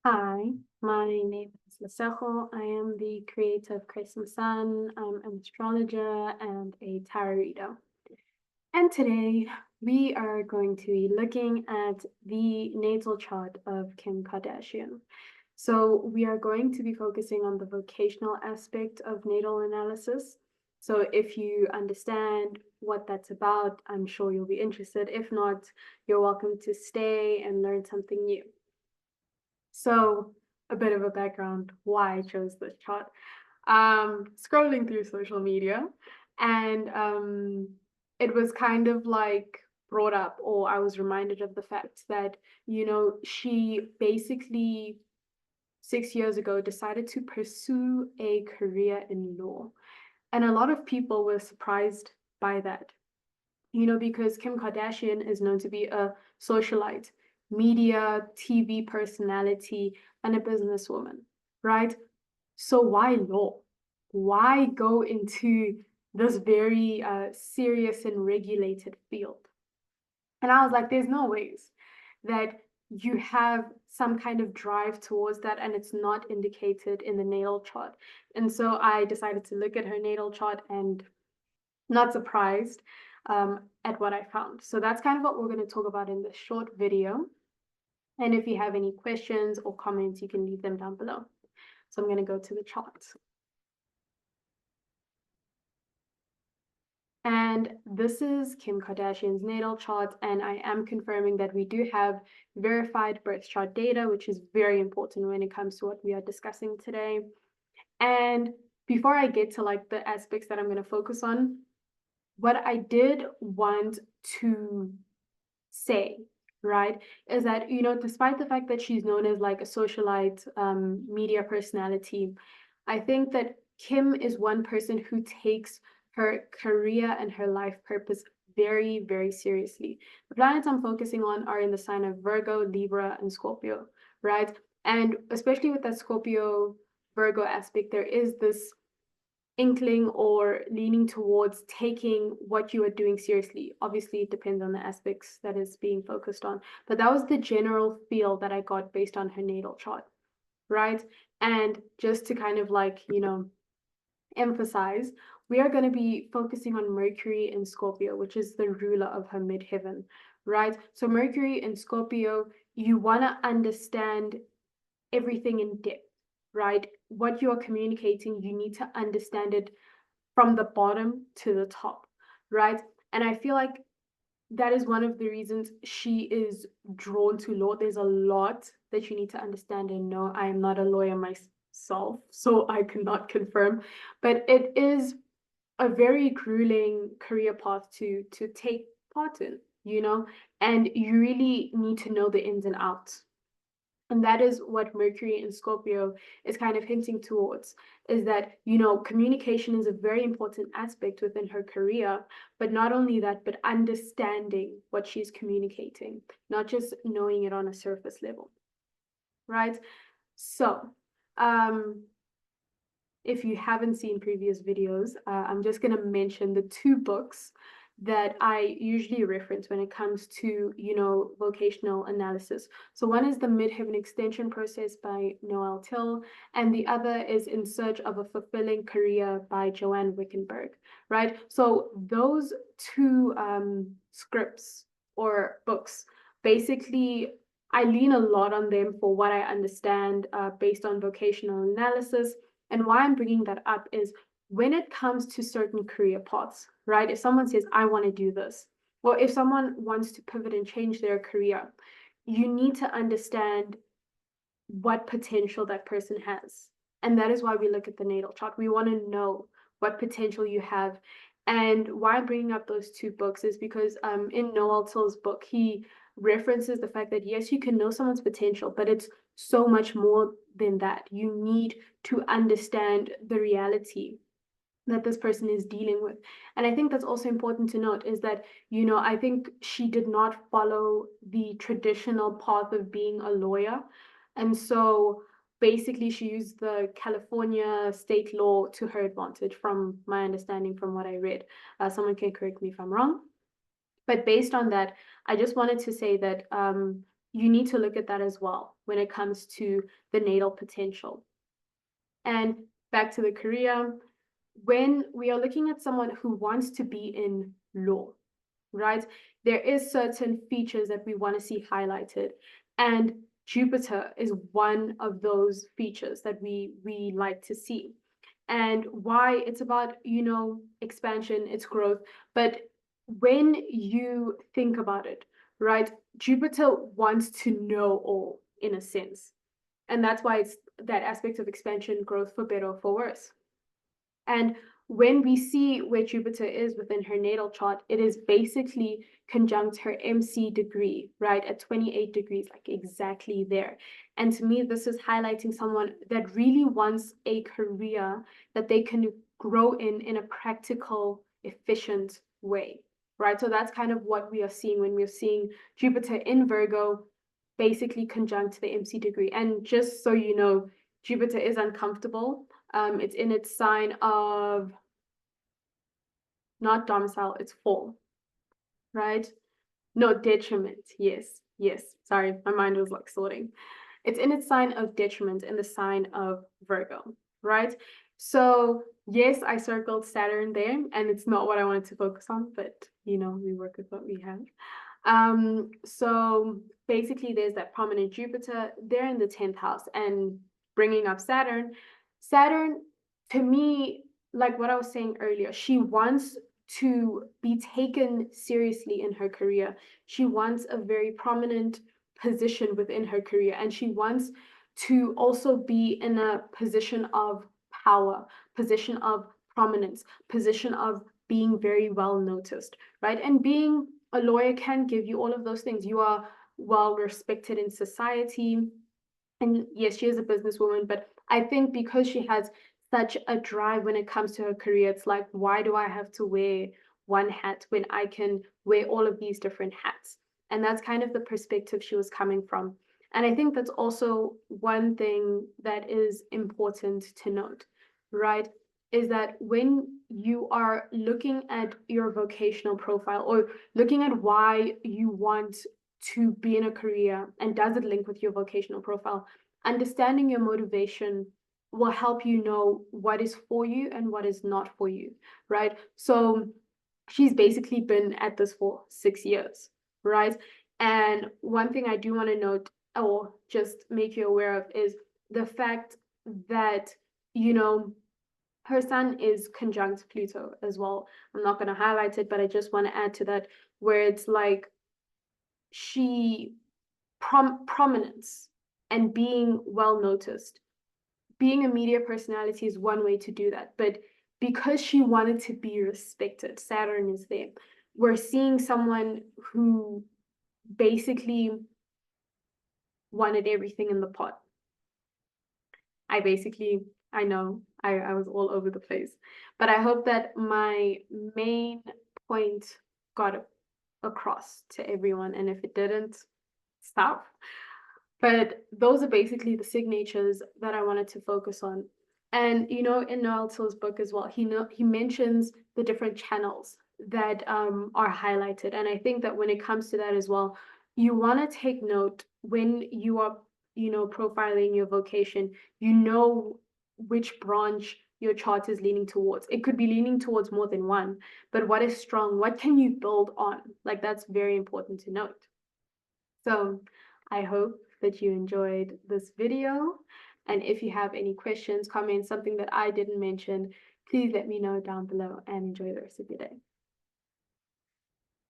Hi, my name is Lasejo. I am the creator of Crescent Sun. I'm an astrologer and a tarot reader. And today we are going to be looking at the natal chart of Kim Kardashian. So we are going to be focusing on the vocational aspect of natal analysis. So if you understand what that's about, I'm sure you'll be interested. If not, you're welcome to stay and learn something new. So a bit of a background why I chose this chart. Scrolling through social media, and it was kind of like brought up, or I was reminded of the fact that, she basically 6 years ago decided to pursue a career in law. And a lot of people were surprised by that, because Kim Kardashian is known to be a socialite, media, TV personality, and a businesswoman, right? So why law? Why go into this very serious and regulated field? And I was like, there's no ways that you have some kind of drive towards that and it's not indicated in the natal chart. And so I decided to look at her natal chart and not surprised at what I found. So that's kind of what we're going to talk about in this short video. And if you have any questions or comments, you can leave them down below. So I'm going to go to the charts. And this is Kim Kardashian's natal chart, and I am confirming that we do have verified birth chart data, which is very important when it comes to what we are discussing today. And before I get to like the aspects that I'm going to focus on, what I did want to say, right, is that, despite the fact that she's known as like a socialite, media personality, I think that Kim is one person who takes her career and her life purpose very, very seriously. The planets I'm focusing on are in the sign of Virgo, Libra, and Scorpio, right? And especially with that Scorpio Virgo aspect, there is this inkling or leaning towards taking what you are doing seriously. Obviously, it depends on the aspects that is being focused on, but that was the general feel that I got based on her natal chart, right? And just to kind of like, emphasize, we are going to be focusing on Mercury in Scorpio, which is the ruler of her midheaven, right? So, Mercury in Scorpio, you want to understand everything in depth, right? What you're communicating, you need to understand it from the bottom to the top, right? And I feel like that is one of the reasons she is drawn to law. There's a lot that you need to understand and know. I am not a lawyer myself, so I cannot confirm, but it is a very grueling career path to take part in, and you really need to know the ins and outs. And that is what Mercury in Scorpio is kind of hinting towards, is that, communication is a very important aspect within her career, but not only that, but understanding what she's communicating, not just knowing it on a surface level, right? So, if you haven't seen previous videos, I'm just going to mention the two books that I usually reference when it comes to, vocational analysis. So one is The Midheaven Extension Process by Noel Till, and the other is In Search of a Fulfilling Career by Joanne Wickenberg, right? So those two scripts or books, basically, I lean a lot on them for what I understand based on vocational analysis. And why I'm bringing that up is when it comes to certain career paths, right? If someone says, I want to do this, or if someone wants to pivot and change their career, you need to understand what potential that person has. And that is why we look at the natal chart. We want to know what potential you have. And why I'm bringing up those two books is because in Noel Till's book, he references the fact that yes, you can know someone's potential, but it's so much more than that. You need to understand the reality that this person is dealing with. And I think that's also important to note is that, I think she did not follow the traditional path of being a lawyer. And so basically she used the California state law to her advantage, from my understanding, from what I read. Someone can correct me if I'm wrong. But based on that, I just wanted to say that you need to look at that as well when it comes to the natal potential. And back to the career, when we are looking at someone who wants to be in law, right? There is certain features that we want to see highlighted, and Jupiter is one of those features that we like to see. And why? It's about, expansion, it's growth. But when you think about it, right, Jupiter wants to know all in a sense. And that's why it's that aspect of expansion, growth, for better or for worse. And when we see where Jupiter is within her natal chart, it is basically conjunct her MC degree, right, at 28 degrees, like exactly there. And to me, this is highlighting someone that really wants a career that they can grow in a practical, efficient way, right? So that's kind of what we are seeing when we're seeing Jupiter in Virgo, basically conjunct the MC degree. And just so you know, Jupiter is uncomfortable. It's in its sign of not domicile, it's fall, right? No, detriment. Yes, yes. Sorry, my mind was like sorting. It's in its sign of detriment in the sign of Virgo, right? So yes, I circled Saturn there, and it's not what I wanted to focus on, but we work with what we have. So basically there's that prominent Jupiter there in the 10th house, and bringing up Saturn. Saturn, to me, like what I was saying earlier, she wants to be taken seriously in her career. She wants a very prominent position within her career, and she wants to also be in a position of power, position of prominence, position of being very well noticed, right? And being a lawyer can give you all of those things. You are well respected in society. And yes, she is a businesswoman, but I think because she has such a drive when it comes to her career, it's like, why do I have to wear one hat when I can wear all of these different hats? And that's kind of the perspective she was coming from. And I think that's also one thing that is important to note, right? Is that when you are looking at your vocational profile, or looking at why you want to be in a career and does it link with your vocational profile, understanding your motivation will help you know what is for you and what is not for you, right? So she's basically been at this for 6 years, right? And one thing I do want to note, or just make you aware of, is the fact that, her sun is conjunct Pluto as well. I'm not going to highlight it, but I just want to add to that, where it's like she prominence and being well noticed. Being a media personality is one way to do that, but because she wanted to be respected, Saturn is there. We're seeing someone who basically wanted everything in the pot. I know I was all over the place, but I hope that my main point got across to everyone, and if it didn't, stop. But those are basically the signatures that I wanted to focus on. And in Natal's book as well, he mentions the different channels that are highlighted. And I think that when it comes to that as well, you want to take note when you are, profiling your vocation, which branch your chart is leaning towards. It could be leaning towards more than one, but what is strong? What can you build on? Like, that's very important to note. So I hope that you enjoyed this video. And if you have any questions, comments, something that I didn't mention, please let me know down below, and enjoy the rest of your day.